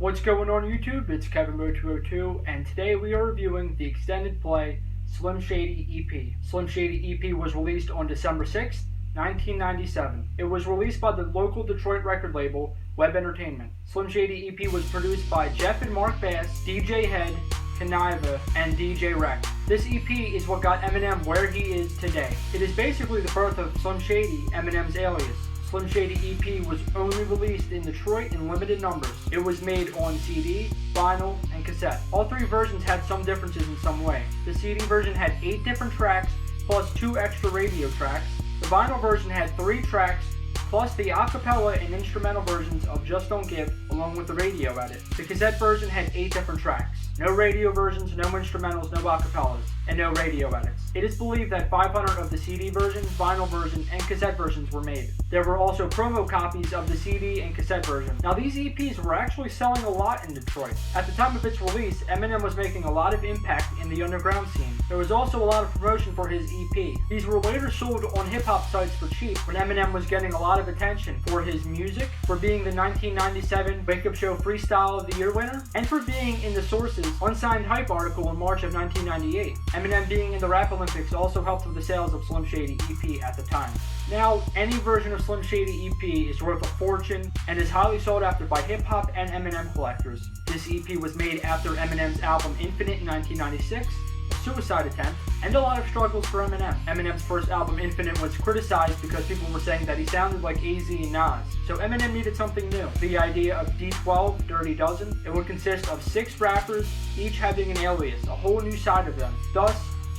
What's going on YouTube? It's KevinMo202 and today we are reviewing the extended play Slim Shady EP. Slim Shady EP was released on December 6th, 1997. It was released by the local Detroit record label Web Entertainment. Slim Shady EP was produced by Jeff and Mark Bass, DJ Head, Kaniva, and DJ Rec. This EP is what got Eminem where he is today. It is basically the birth of Slim Shady, Eminem's alias. Slim Shady EP was only released in Detroit in limited numbers. It was made on CD, vinyl, and cassette. All three versions had some differences in some way. The CD version had 8 different tracks, plus 2 extra radio tracks. The vinyl version had 3 tracks, plus the acapella and instrumental versions of Just Don't Give, along with the radio edit. The cassette version had 8 different tracks. No radio versions, no instrumentals, no acapellas, and no radio edits. It is believed that 500 of the CD version, vinyl version, and cassette versions were made. There were also promo copies of the CD and cassette version. Now these EPs were actually selling a lot in Detroit. At the time of its release, Eminem was making a lot of impact in the underground scene. There was also a lot of promotion for his EP. These were later sold on hip-hop sites for cheap when Eminem was getting a lot of attention for his music, for being the 1997 Wake Up Show Freestyle of the Year winner, and for being in the Source's unsigned hype article in March of 1998. Eminem being in the Rap Olympics also helped with the sales of Slim Shady EP at the time. Now, any version of Slim Shady EP is worth a fortune and is highly sought after by hip-hop and Eminem collectors. This EP was made after Eminem's album Infinite in 1996, a suicide attempt, and a lot of struggles for Eminem. Eminem's first album Infinite was criticized because people were saying that he sounded like AZ and Nas. So Eminem needed something new. The idea of D12, Dirty Dozen, it would consist of 6 rappers, each having an alias, a whole new side of them. Thus,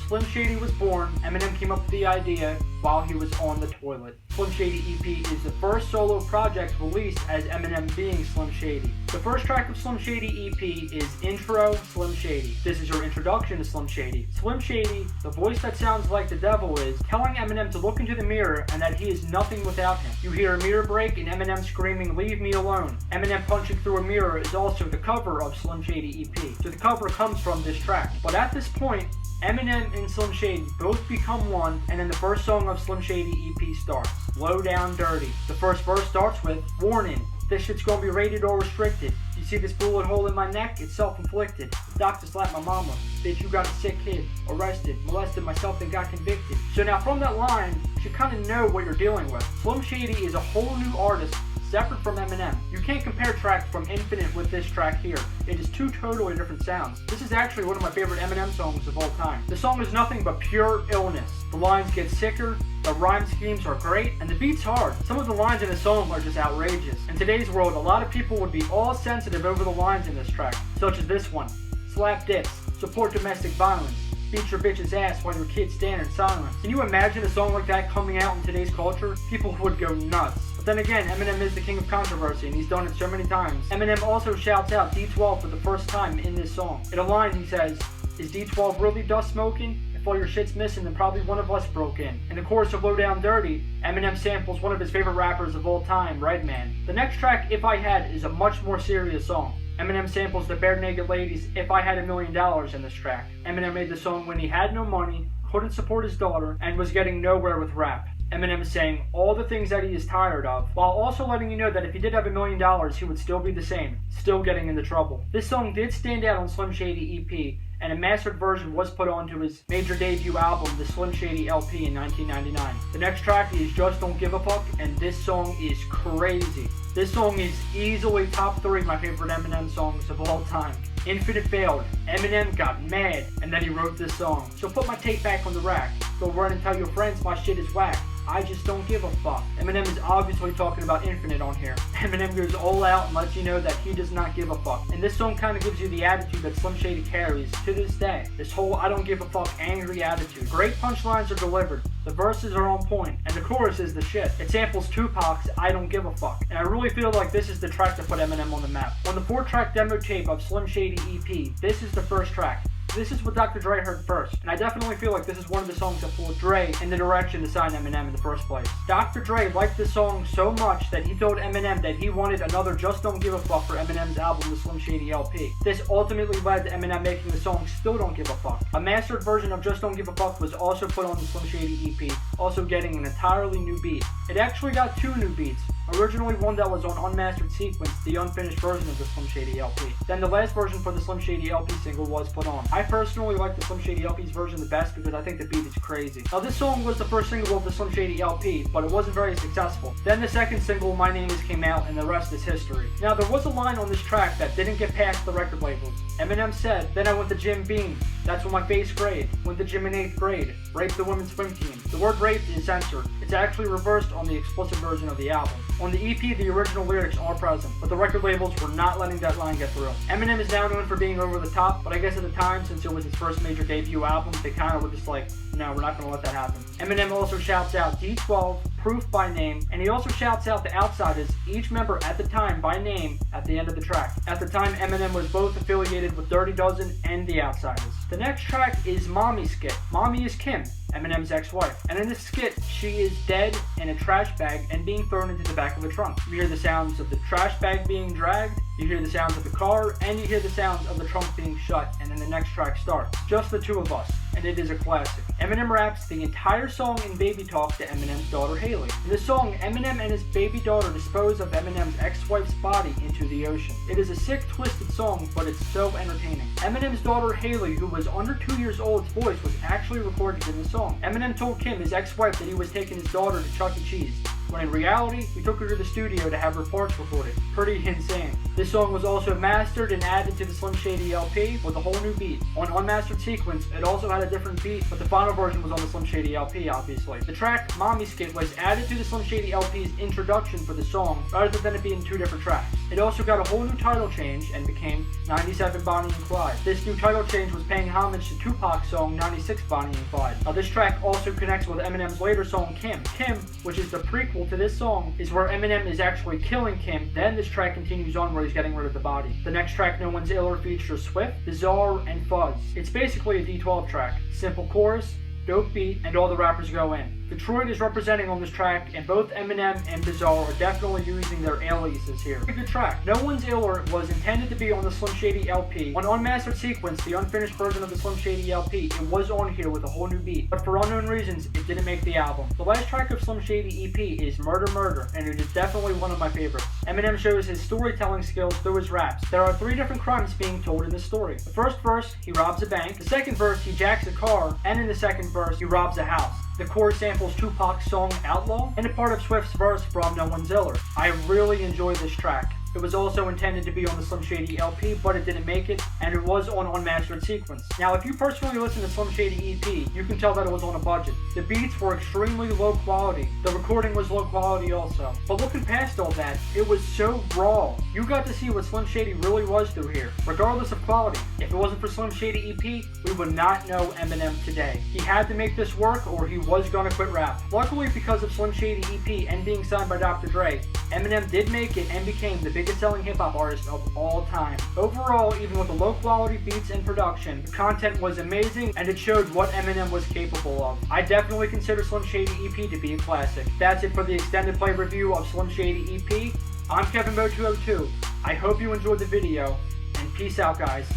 Slim Shady was born. Eminem came up with the idea while he was on the toilet. Slim Shady EP is the first solo project released as Eminem being Slim Shady. The first track of Slim Shady EP is Intro Slim Shady. This is your introduction to Slim Shady. Slim Shady, the voice that sounds like the devil, is telling Eminem to look into the mirror and that he is nothing without him. You hear a mirror break and Eminem screaming, "Leave me alone." Eminem punching through a mirror is also the cover of Slim Shady EP. So the cover comes from this track. But at this point, Eminem and Slim Shady both become one, and then the first song of Slim Shady EP starts. Low Down Dirty. The first verse starts with, "Warning, this shit's gonna be rated or restricted. You see this bullet hole in my neck? It's self-inflicted. The doctor slapped my mama. Bitch, you got a sick kid. Arrested, molested myself and got convicted." So now from that line, you should kind of know what you're dealing with. Slim Shady is a whole new artist, separate from Eminem. You can't compare tracks from Infinite with this track here. It is 2 totally different sounds. This is actually one of my favorite Eminem songs of all time. The song is nothing but pure illness. The lines get sicker, the rhyme schemes are great, and the beat's hard. Some of the lines in the song are just outrageous. In today's world, a lot of people would be all sensitive over the lines in this track, such as this one. Slap dicks, support domestic violence, beat your bitch's ass while your kids stand in silence. Can you imagine a song like that coming out in today's culture? People would go nuts. But then again, Eminem is the king of controversy and he's done it so many times. Eminem also shouts out D12 for the first time in this song. In a line he says, "Is D12 really dust smoking? If all your shit's missing, then probably one of us broke in." In the chorus of Low Down Dirty, Eminem samples one of his favorite rappers of all time, Redman. The next track, If I Had, is a much more serious song. Eminem samples the Bare Naked Ladies' If I Had $1 Million in this track. Eminem made the song when he had no money, couldn't support his daughter, and was getting nowhere with rap. Eminem is saying all the things that he is tired of, while also letting you know that if he did have $1 million, he would still be the same, still getting into trouble. This song did stand out on Slim Shady EP, and a mastered version was put onto his major debut album, the Slim Shady LP in 1999. The next track is Just Don't Give a Fuck, and this song is crazy. This song is easily top 3 my favorite Eminem songs of all time. Infinite failed, Eminem got mad, and then he wrote this song. So put my tape back on the rack, go run and tell your friends my shit is whack. I just don't give a fuck. Eminem is obviously talking about Infinite on here. Eminem goes all out and lets you know that he does not give a fuck. And this song kind of gives you the attitude that Slim Shady carries to this day. This whole I don't give a fuck angry attitude. Great punchlines are delivered. The verses are on point, and the chorus is the shit. It samples Tupac's I Don't Give a Fuck. And I really feel like this is the track to put Eminem on the map. On the 4-track demo tape of Slim Shady EP, this is the first track. This is what Dr. Dre heard first, and I definitely feel like this is one of the songs that pulled Dre in the direction to sign Eminem in the first place. Dr. Dre liked this song so much that he told Eminem that he wanted another Just Don't Give a Fuck for Eminem's album, the Slim Shady LP. This ultimately led to Eminem making the song Still Don't Give a Fuck. A mastered version of Just Don't Give a Fuck was also put on the Slim Shady EP, also getting an entirely new beat. It actually got 2 new beats. Originally one that was on Unmastered Sequence, the unfinished version of the Slim Shady LP. Then the last version for the Slim Shady LP single was put on. I personally like the Slim Shady LP's version the best because I think the beat is crazy. Now this song was the first single of the Slim Shady LP, but it wasn't very successful. Then the second single, My Name Is, came out, and the rest is history. Now there was a line on this track that didn't get past the record labels. Eminem said, "Then I went to Jim Beam. That's when my 8th grade. Went to gym in 8th grade. Raped the women's swim team." The word raped is censored. It's actually reversed on the explicit version of the album. On the EP, the original lyrics are present, but the record labels were not letting that line get through. Eminem is now known for being over the top, but I guess at the time, since it was his first major debut album, they kind of were just like, no, we're not going to let that happen. Eminem also shouts out D12, Proof by name, and he also shouts out the Outsiders, each member at the time by name, at the end of the track. At the time, Eminem was both affiliated with Dirty Dozen and the Outsiders. The next track is Mommy Skit. Mommy is Kim, Eminem's ex-wife, and in this skit, she is dead in a trash bag and being thrown into the back of a trunk. You hear the sounds of the trash bag being dragged, you hear the sounds of the car, and you hear the sounds of the trunk being shut, and then the next track starts. Just the two of us, and it is a classic. Eminem raps the entire song in baby talk to Eminem's daughter Haley. In the song, Eminem and his baby daughter dispose of Eminem's ex-wife's body into the ocean. It is a sick, twisted song, but it's so entertaining. Eminem's daughter Haley, who was under 2 years old's voice was actually recorded in the song. Eminem told Kim, his ex-wife, that he was taking his daughter to Chuck E. Cheese, when in reality, he took her to the studio to have her parts recorded. Pretty insane. This song was also mastered and added to the Slim Shady LP with a whole new beat. On Unmastered Sequence, it also had a different beat, but the final version was on the Slim Shady LP, obviously. The track, Mommy Skit, was added to the Slim Shady LP's introduction for the song, rather than it being two different tracks. It also got a whole new title change and became 97 Bonnie and Clyde. This new title change was paying homage to Tupac's song 96 Bonnie and Clyde. Now this track also connects with Eminem's later song Kim. Kim, which is the prequel to this song, is where Eminem is actually killing Kim. Then this track continues on where he's getting rid of the body. The next track, No One's Iller, features Swift, Bizarre, and Fuzz. It's basically a D12 track. Simple chorus, dope beat, and all the rappers go in. Detroit is representing on this track, and both Eminem and Bizarre are definitely using their aliases here. A good track. No One's Iller was intended to be on the Slim Shady LP. On Unmastered Sequence, the unfinished version of the Slim Shady LP, it was on here with a whole new beat, but for unknown reasons, it didn't make the album. The last track of Slim Shady EP is Murder Murder, and it is definitely one of my favorites. Eminem shows his storytelling skills through his raps. There are 3 different crimes being told in this story. The first verse, he robs a bank. The second verse, he jacks a car, and in the second verse, he robs a house. The chorus samples Tupac's song Outlaw and a part of Swift's verse from No One's Iller. I really enjoy this track. It was also intended to be on the Slim Shady LP, but it didn't make it, and it was on Unmastered Sequence. Now, if you personally listen to Slim Shady EP, you can tell that it was on a budget. The beats were extremely low quality. The recording was low quality also. But looking past all that, it was so raw. You got to see what Slim Shady really was through here, regardless of quality. If it wasn't for Slim Shady EP, we would not know Eminem today. He had to make this work, or he was gonna quit rap. Luckily, because of Slim Shady EP and being signed by Dr. Dre, Eminem did make it and became the biggest selling hip-hop artist of all time. Overall, even with the low quality beats and production, the content was amazing and it showed what Eminem was capable of. I definitely consider Slim Shady EP to be a classic. That's it for the extended play review of Slim Shady EP. I'm Kevin Mo 202. I hope you enjoyed the video, and peace out, guys.